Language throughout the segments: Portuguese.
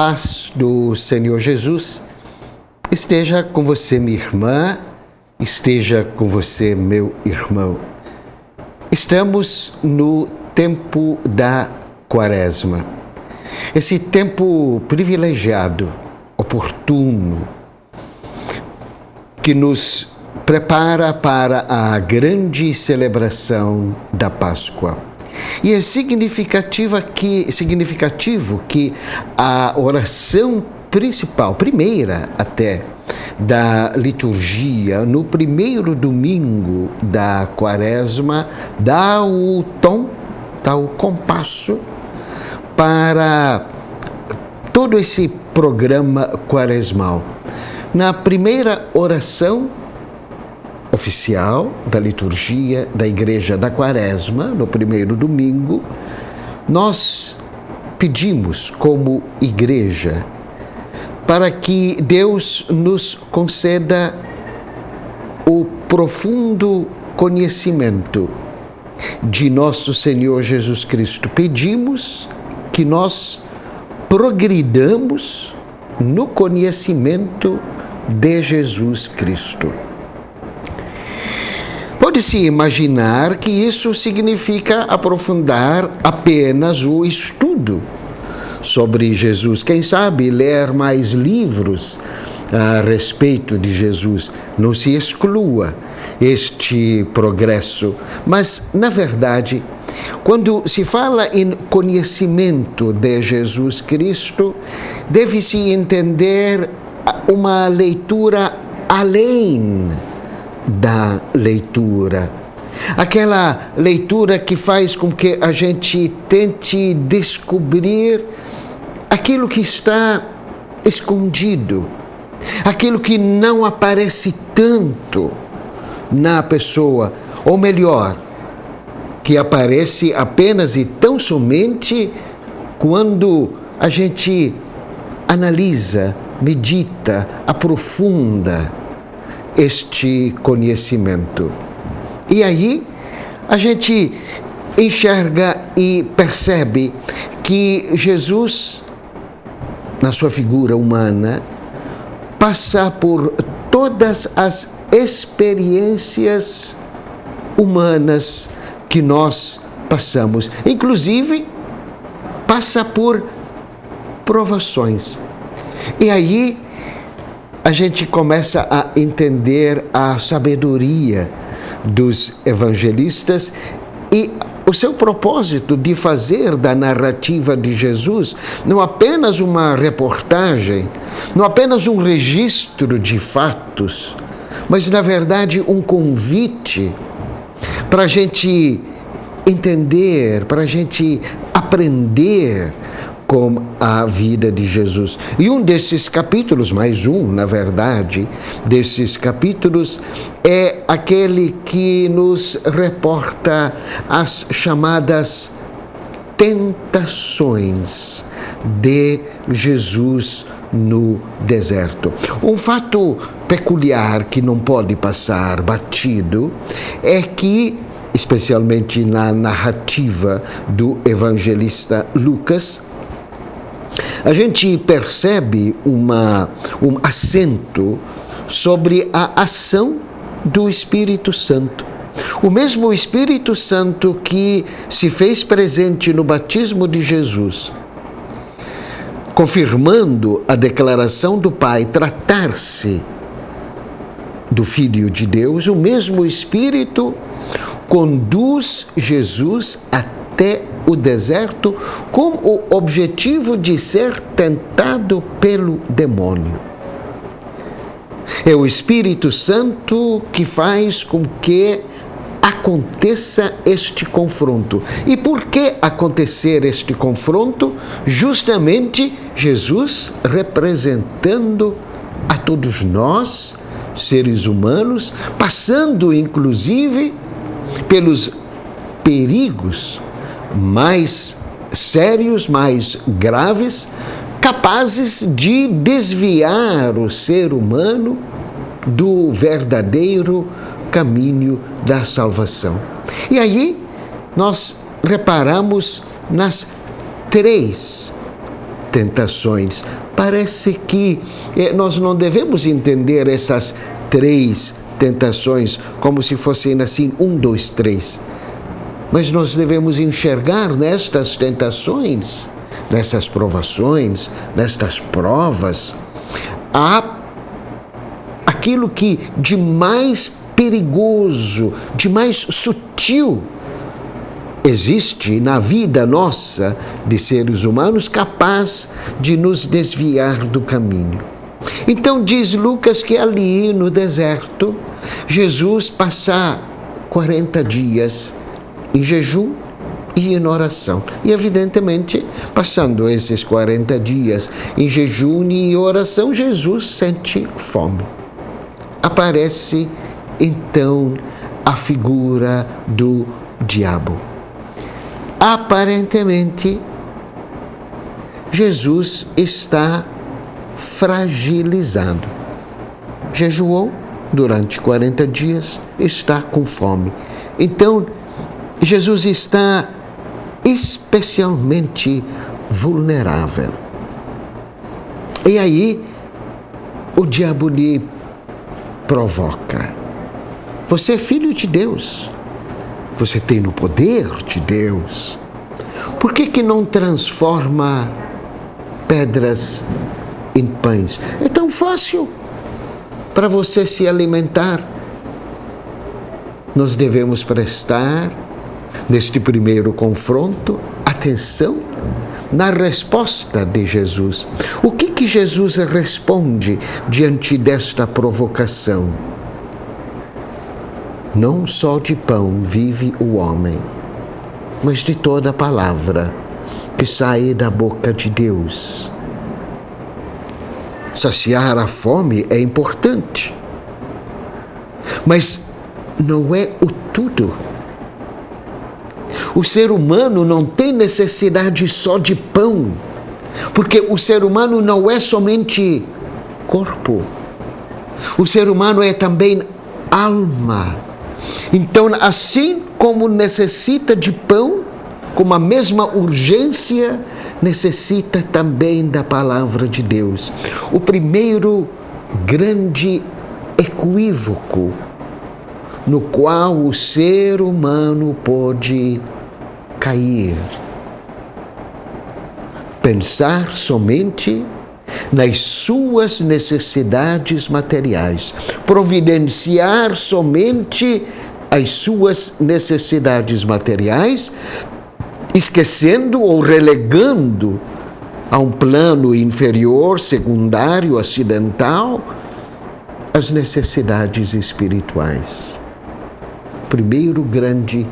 paz do Senhor Jesus esteja com você, minha irmã, esteja com você, meu irmão. Estamos no tempo da Quaresma. Esse tempo privilegiado, oportuno, que nos prepara para a grande celebração da Páscoa. E é significativo que a oração principal, primeira até, da liturgia, no primeiro domingo da Quaresma, dá o tom, dá o compasso para todo esse programa quaresmal. Na primeira oração oficial da liturgia da Igreja da Quaresma, no primeiro domingo, nós pedimos como igreja para que Deus nos conceda o profundo conhecimento de nosso Senhor Jesus Cristo. Pedimos que nós progridamos no conhecimento de Jesus Cristo. Pode-se imaginar que isso significa aprofundar apenas o estudo sobre Jesus. Quem sabe ler mais livros a respeito de Jesus. Não se exclua este progresso. Mas, na verdade, quando se fala em conhecimento de Jesus Cristo, deve-se entender uma leitura além da leitura. Aquela leitura que faz com que a gente tente descobrir aquilo que está escondido, aquilo que não aparece tanto na pessoa, ou melhor, que aparece apenas e tão somente quando a gente analisa, medita, aprofunda este conhecimento. E aí a gente enxerga e percebe que Jesus, na sua figura humana, passa por todas as experiências humanas que nós passamos. Inclusive, passa por provações. E aí a gente começa a entender a sabedoria dos evangelistas e o seu propósito de fazer da narrativa de Jesus não apenas uma reportagem, não apenas um registro de fatos, mas, na verdade, um convite para a gente entender, para a gente aprender com a vida de Jesus. E um desses capítulos, mais um, na verdade, desses capítulos, é aquele que nos reporta as chamadas tentações de Jesus no deserto. Um fato peculiar que não pode passar batido é que, especialmente na narrativa do evangelista Lucas, a gente percebe um acento sobre a ação do Espírito Santo. O mesmo Espírito Santo que se fez presente no batismo de Jesus, confirmando a declaração do Pai tratar-se do Filho de Deus, o mesmo Espírito conduz Jesus até o deserto com o objetivo de ser tentado pelo demônio. É o Espírito Santo que faz com que aconteça este confronto. E por que acontecer este confronto? Justamente Jesus representando a todos nós, seres humanos, passando inclusive pelos perigos mais sérios, mais graves, capazes de desviar o ser humano do verdadeiro caminho da salvação. E aí nós reparamos nas três tentações. Parece que nós não devemos entender essas 3 tentações como se fossem assim, 1, 2, 3. Mas nós devemos enxergar nestas tentações, nessas provações, nestas provas, aquilo que de mais perigoso, de mais sutil existe na vida nossa de seres humanos, capaz de nos desviar do caminho. Então diz Lucas que ali no deserto, Jesus passa 40 dias em jejum e em oração. E evidentemente, passando esses 40 dias em jejum e em oração, Jesus sente fome. Aparece então a figura do diabo. Aparentemente, Jesus está fragilizado. Jejuou durante 40 dias, está com fome. Então, Jesus está especialmente vulnerável. E aí, o diabo lhe provoca. Você é filho de Deus. Você tem o poder de Deus. Por que não transforma pedras em pães? É tão fácil para você se alimentar. Nós devemos prestar, neste primeiro confronto, atenção na resposta de Jesus. O que Jesus responde diante desta provocação? Não só de pão vive o homem, mas de toda palavra que sai da boca de Deus. Saciar a fome é importante, mas não é o tudo. O ser humano não tem necessidade só de pão, porque o ser humano não é somente corpo. O ser humano é também alma. Então, assim como necessita de pão, com a mesma urgência, necessita também da palavra de Deus. O primeiro grande equívoco no qual o ser humano pode cair. Pensar somente nas suas necessidades materiais, providenciar somente as suas necessidades materiais, esquecendo ou relegando a um plano inferior, secundário, acidental, as necessidades espirituais. Primeiro grande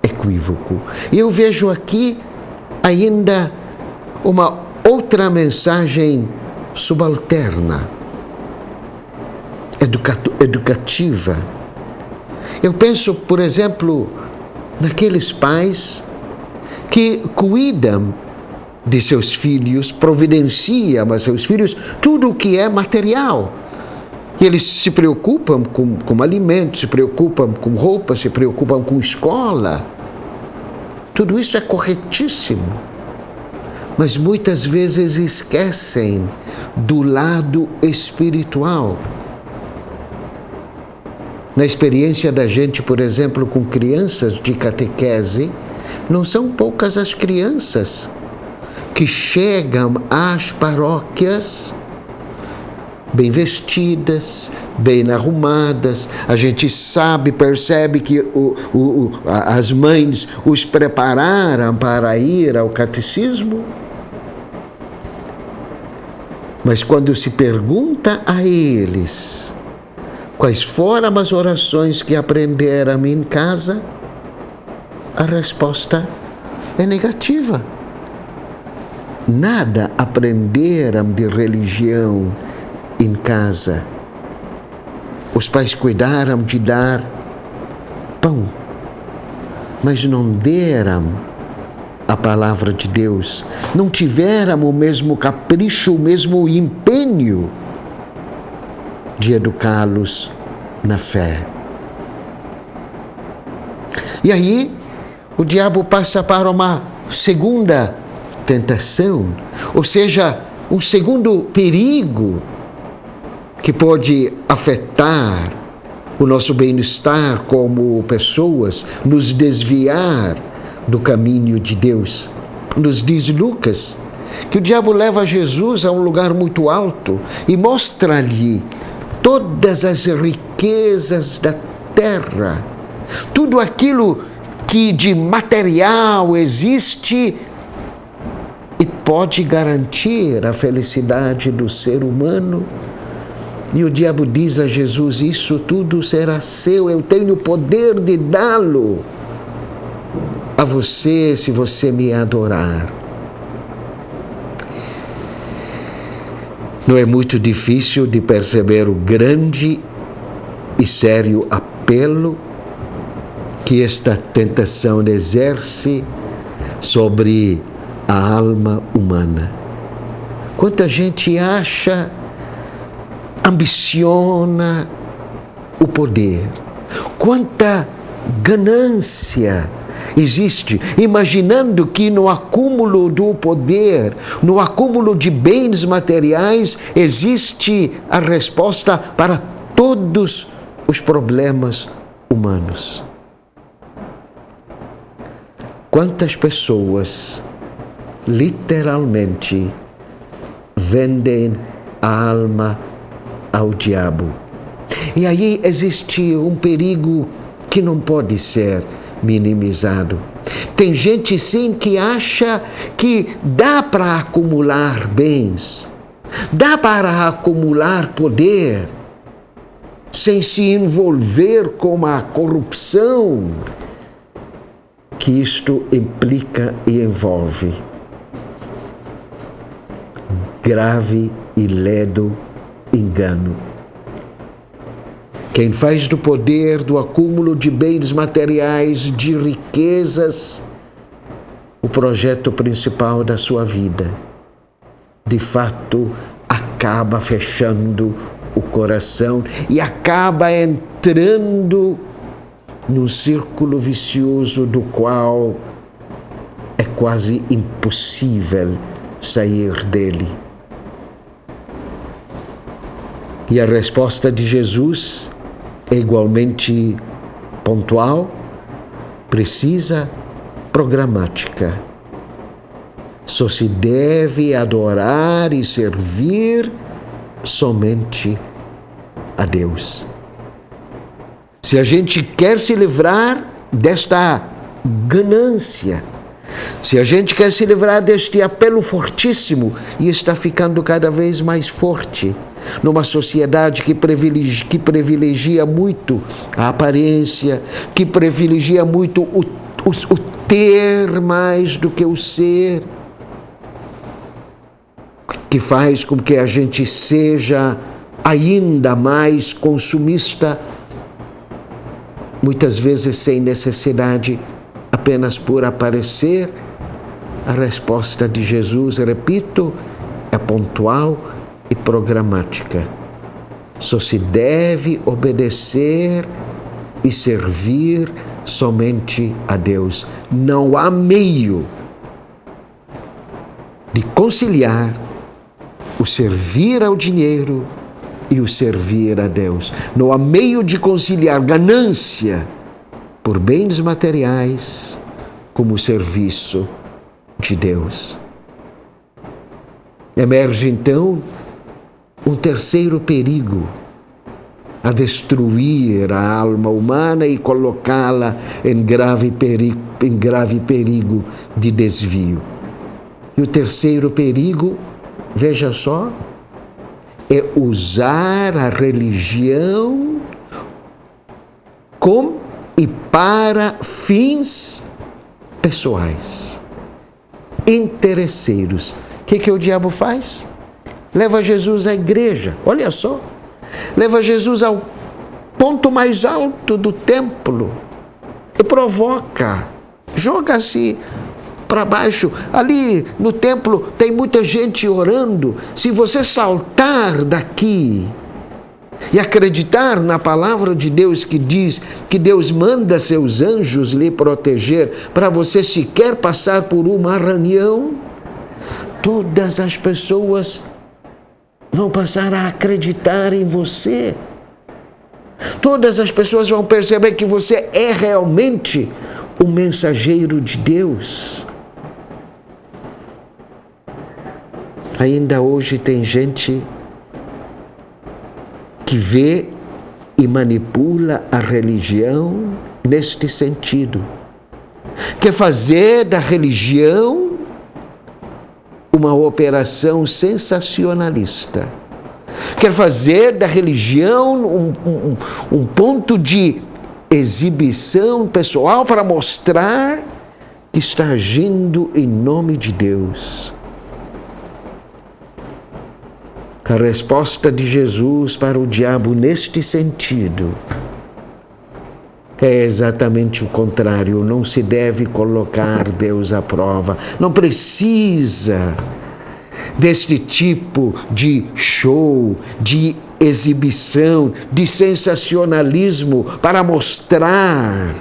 equívoco. E eu vejo aqui ainda uma outra mensagem subalterna, educativa. Eu penso, por exemplo, naqueles pais que cuidam de seus filhos, providenciam a seus filhos tudo o que é material. E eles se preocupam com alimentos, se preocupam com roupa, se preocupam com escola. Tudo isso é corretíssimo. Mas muitas vezes esquecem do lado espiritual. Na experiência da gente, por exemplo, com crianças de catequese, não são poucas as crianças que chegam às paróquias bem vestidas, bem arrumadas. A gente sabe, percebe que as mães os prepararam para ir ao catecismo. Mas quando se pergunta a eles quais foram as orações que aprenderam em casa, a resposta é negativa. Nada aprenderam de religião em casa. Os pais cuidaram de dar pão, mas não deram a palavra de Deus. Não tiveram o mesmo capricho, o mesmo empenho de educá-los na fé. E aí, o diabo passa para uma segunda tentação, ou seja, um segundo perigo que pode afetar o nosso bem-estar como pessoas, nos desviar do caminho de Deus. Nos diz Lucas que o diabo leva Jesus a um lugar muito alto e mostra-lhe todas as riquezas da terra, tudo aquilo que de material existe e pode garantir a felicidade do ser humano. E o diabo diz a Jesus: isso tudo será seu, eu tenho o poder de dá-lo a você se você me adorar. Não é muito difícil de perceber o grande e sério apelo que esta tentação exerce sobre a alma humana. Quanta gente ambiciona o poder, quanta ganância existe, imaginando que no acúmulo do poder, no acúmulo de bens materiais, existe a resposta para todos os problemas humanos. Quantas pessoas literalmente vendem a alma ao diabo? E aí existe um perigo que não pode ser minimizado. Tem gente sim que acha que dá para acumular bens, dá para acumular poder, sem se envolver com a corrupção que isto implica e envolve. Grave e ledo engano. Quem faz do poder, do acúmulo de bens materiais, de riquezas, o projeto principal da sua vida, de fato, acaba fechando o coração e acaba entrando num círculo vicioso do qual é quase impossível sair dele. E a resposta de Jesus é igualmente pontual, precisa, programática. Só se deve adorar e servir somente a Deus. Se a gente quer se livrar desta ganância, se a gente quer se livrar deste apelo fortíssimo, e está ficando cada vez mais forte, numa sociedade que privilegia muito a aparência, que privilegia muito o ter mais do que o ser, que faz com que a gente seja ainda mais consumista, muitas vezes sem necessidade, apenas por aparecer. A resposta de Jesus, repito, é pontual e programática. Só se deve obedecer e servir somente a Deus. Não há meio de conciliar o servir ao dinheiro e o servir a Deus. Não há meio de conciliar ganância por bens materiais como o serviço de Deus. Emerge então um terceiro perigo a destruir a alma humana e colocá-la em grave perigo de desvio. E o terceiro perigo, veja só, é usar a religião com e para fins pessoais, interesseiros. O que o diabo faz? Leva Jesus à igreja, olha só, leva Jesus ao ponto mais alto do templo e provoca, joga-se para baixo. Ali no templo tem muita gente orando. Se você saltar daqui e acreditar na palavra de Deus que diz que Deus manda seus anjos lhe proteger para você sequer passar por um arranhão, todas as pessoas vão passar a acreditar em você. Todas as pessoas vão perceber que você é realmente o mensageiro de Deus. Ainda hoje tem gente que vê e manipula a religião neste sentido. Quer fazer da religião uma operação sensacionalista. Quer fazer da religião um ponto de exibição pessoal para mostrar que está agindo em nome de Deus. A resposta de Jesus para o diabo neste sentido é exatamente o contrário. Não se deve colocar Deus à prova. Não precisa deste tipo de show, de exibição, de sensacionalismo para mostrar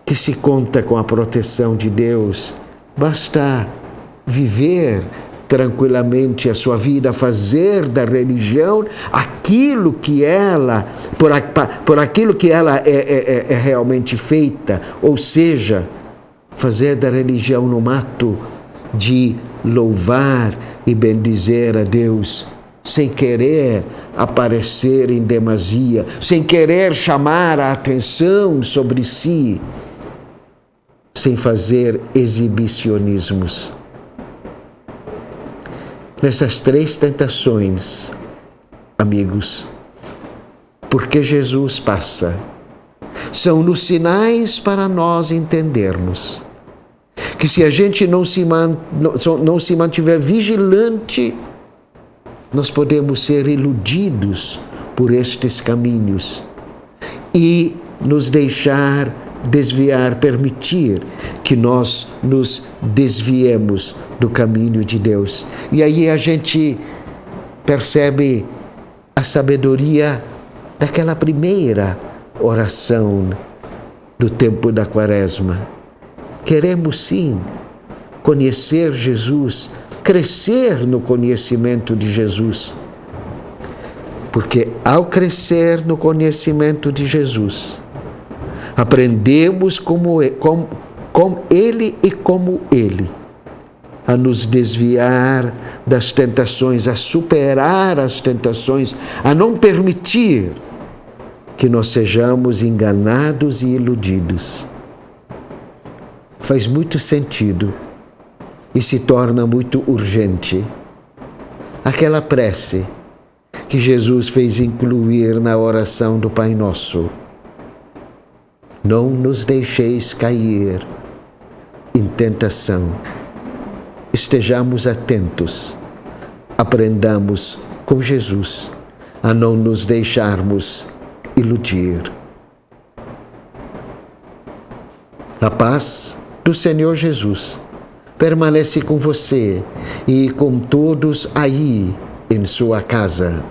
que se conta com a proteção de Deus. Basta viver tranquilamente a sua vida, fazer da religião aquilo que ela, por aquilo que ela é realmente feita, ou seja, fazer da religião um ato de louvar e bendizer a Deus, sem querer aparecer em demasia, sem querer chamar a atenção sobre si, sem fazer exibicionismos. Nessas três tentações, amigos, porque Jesus passa, são nos sinais para nós entendermos que se a gente não se mantiver vigilante, nós podemos ser iludidos por estes caminhos e nos deixar desviar, permitir que nós nos desviemos do caminho de Deus. E aí a gente percebe a sabedoria daquela primeira oração do tempo da Quaresma. Queremos sim conhecer Jesus, crescer no conhecimento de Jesus. Porque ao crescer no conhecimento de Jesus, aprendemos com Ele e como Ele, a nos desviar das tentações, a superar as tentações, a não permitir que nós sejamos enganados e iludidos. Faz muito sentido e se torna muito urgente aquela prece que Jesus fez incluir na oração do Pai Nosso. Não nos deixeis cair em tentação. Estejamos atentos, aprendamos com Jesus a não nos deixarmos iludir. A paz do Senhor Jesus permanece com você e com todos aí em sua casa.